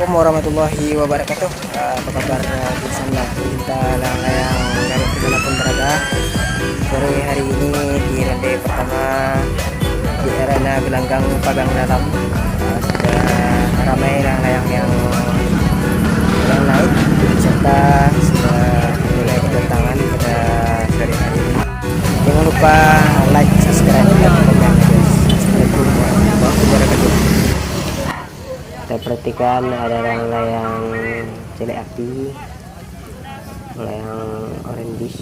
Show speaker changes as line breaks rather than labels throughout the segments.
Assalamualaikum warahmatullahi wabarakatuh. Apa kabar bersama kita yang dari dimanapun berada. Sore hari ini di ronde pertama di arena gelanggang pagang dalam sudah ramai layang yang naik serta sudah mulai berdatangan pada sore hari ini. Jangan lupa like, subscribe, dan komen. Assalamualaikum warahmatullahi wabarakatuh. Kita perhatikan ada layang celek api, layang orange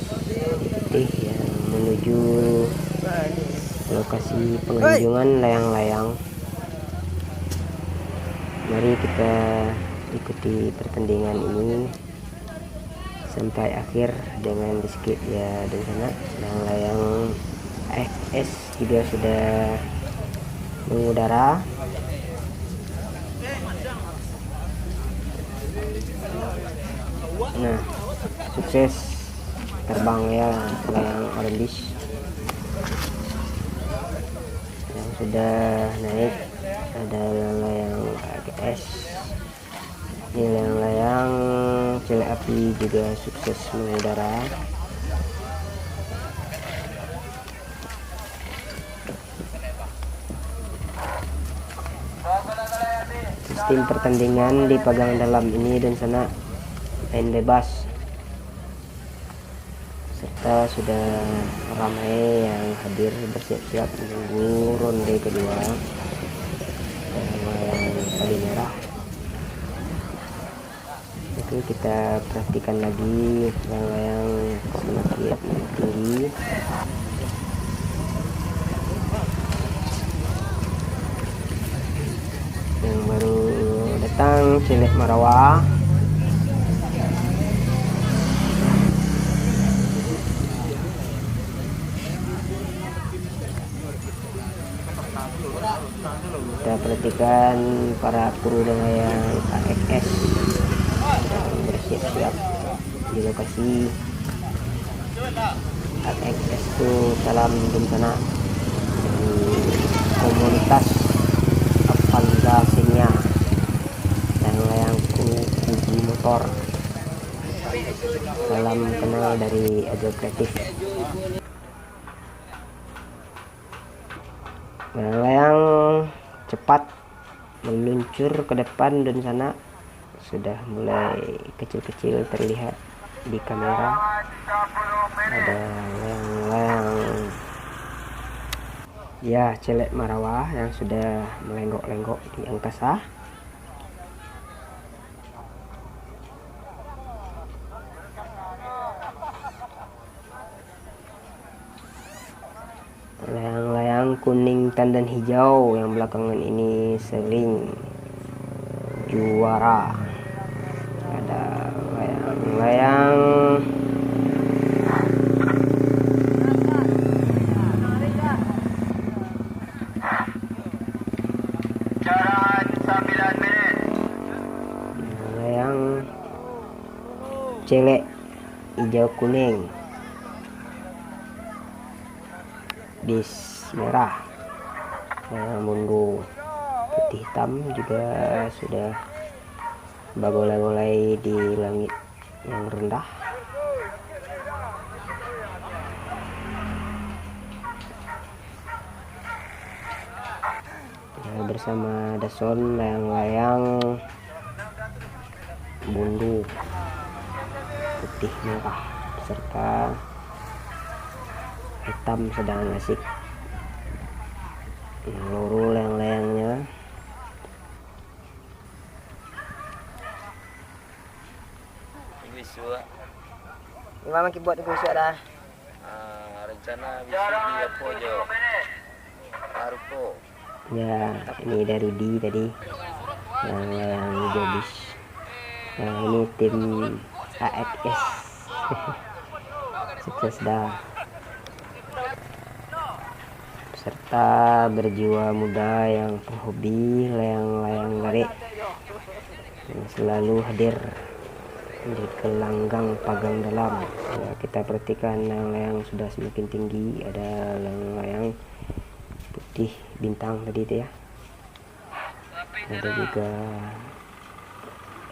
putih yang menuju lokasi pengunjungan layang-layang. Mari kita ikuti pertandingan ini sampai akhir dengan di skip ya. Dan sana layang AFS juga sudah mengudara. Nah, sukses terbang ya layang orange yang sudah naik. Ada layang AGS, ini layang celek api juga sukses mengudara. Sistem pertandingan di pagang dalam ini dan sana main bebas, serta sudah ramai yang hadir bersiap-siap menunggu ronde kedua yang paling merah. Itu kita perhatikan lagi yang semakin tinggi. Yang baru datang celek Marawa. Kita perhatikan para kru dengan yang AXS sedang bersiap-siap di lokasi. AXS itu salam bencana dari komunitas Avanzasinya dan layang kru uji motor. Salam kenal dari Agil Kreatif. Layang cepat meluncur ke depan dan sana sudah mulai kecil-kecil terlihat di kamera. Ada layang-layang ya celek Marawa yang sudah melenggok-lenggok di angkasa. Layang-layang kuning tandan hijau yang belakangan ini sering juara. Ada layang-layang layang celek hijau kuning, bis merah, mundu putih hitam juga sudah bagolai-golai di langit yang rendah. Ya, bersama Dason layang-layang bundu putih merah serta hitam sedang asik loro layang-layangnya. Gimana kita buat itu dah?
Rencana bisa di apa aja? Harupo.
Ya, ini dari D tadi yang jobis. Nah, ini tim AXS. Sukses dah. Serta berjiwa muda yang penghobi layang-layang garik yang selalu hadir di gelanggang pagang dalam. Ya, kita perhatikan layang-layang sudah semakin tinggi. Ada layang-layang putih bintang tadi itu ya. Ada juga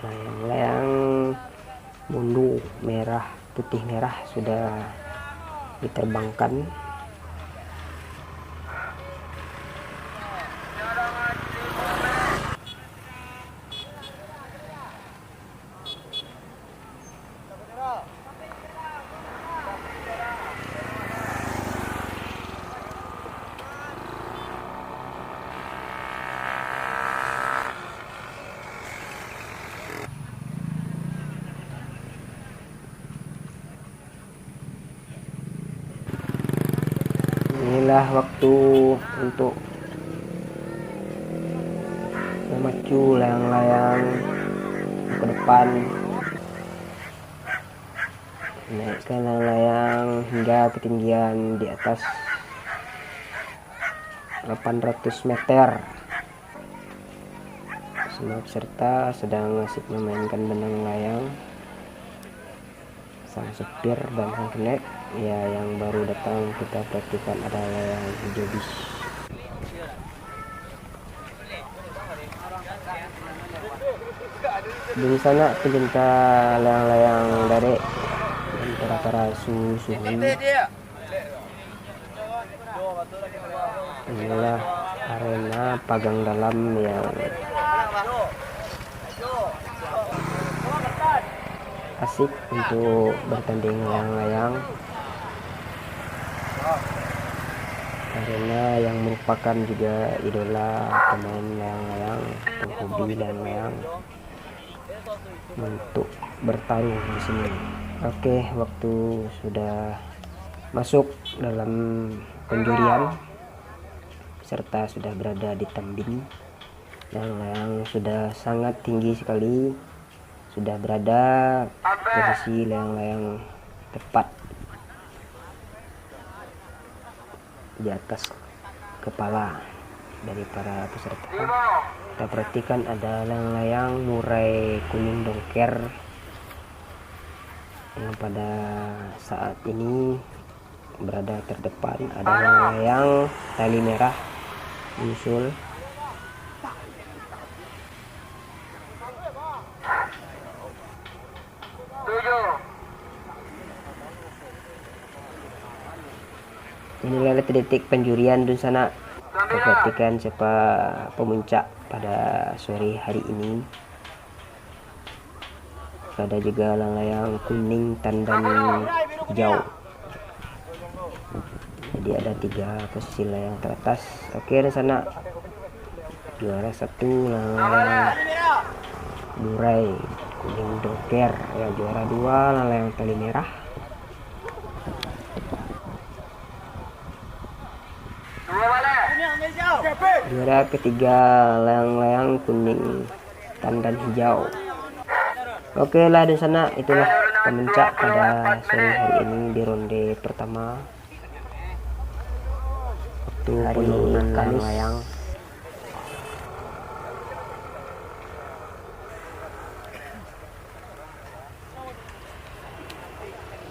layang-layang mundu merah putih merah sudah diterbangkan. Inilah waktu untuk memacu layang-layang ke depan, naikkan layang-layang hingga ketinggian di atas 800 meter. Semua peserta sedang asik memainkan benang layang. Sang supir dan sang kenek ya yang baru datang kita praktikan adalah yang hijau bis. Di sana pecinta layang-layang dari dan para suhu. Inilah arena pagang dalam yang asik untuk bertanding layang-layang. Arena yang merupakan juga idola pemain layang-layang atau hobi layang-layang untuk bertarung di sini. Oke, waktu sudah masuk dalam penjurian, peserta sudah berada di tembing. Layang-layang sudah sangat tinggi sekali, sudah berada posisi layang-layang tepat di atas kepala dari para peserta. Kita perhatikan ada layang-layang murai kuning dongker yang pada saat ini berada terdepan. Ada layang tali merah menyusul. Inilah detik penjurian di sana. Kita perhatikan siapa pemuncak pada sore hari ini. Ada juga layang kuning, tandan hijau. Jadi ada 3 posisi layang teratas. Oke, di sana juara 1 layang murai kuning dongker. Ya, juara 2 layang tali merah. Juara ketiga layang-layang kuning tandan hijau. Oke lah, di sana itulah pemuncak pada sore hari ini di ronde pertama. Waktu penurunan layang-layang.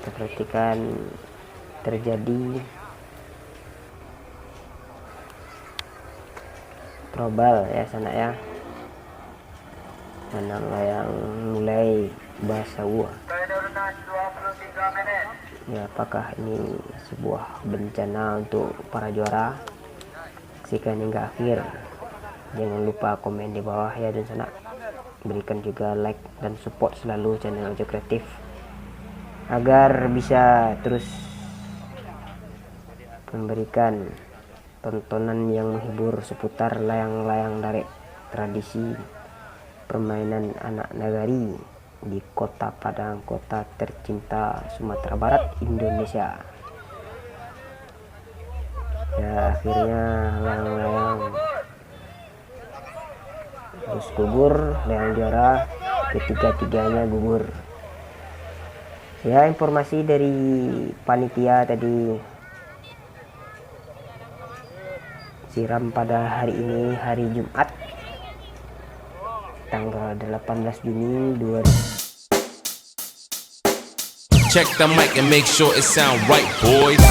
Kita perhatikan terjadi trouble ya sana ya. Layang mulai basah. Ya, apakah ini sebuah bencana untuk para juara? Saksikan hingga akhir. Jangan lupa komen di bawah ya, dan sana berikan juga like dan support selalu channel Ojo Kreatif agar bisa terus memberikan tontonan yang menghibur seputar layang-layang dari tradisi permainan anak nagari di Kota Padang, kota tercinta Sumatera Barat, Indonesia. Ya, akhirnya layang-layang harus gugur, layang juara ketiga-tiganya gugur. Ya, informasi dari panitia tadi, siram pada hari ini, hari Jumat tanggal 18 Juni 2000.
Check the mic and make sure it sound right, boys.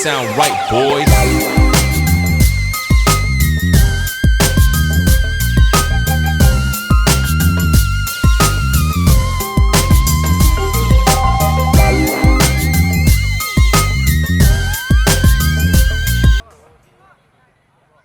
sound right, boys.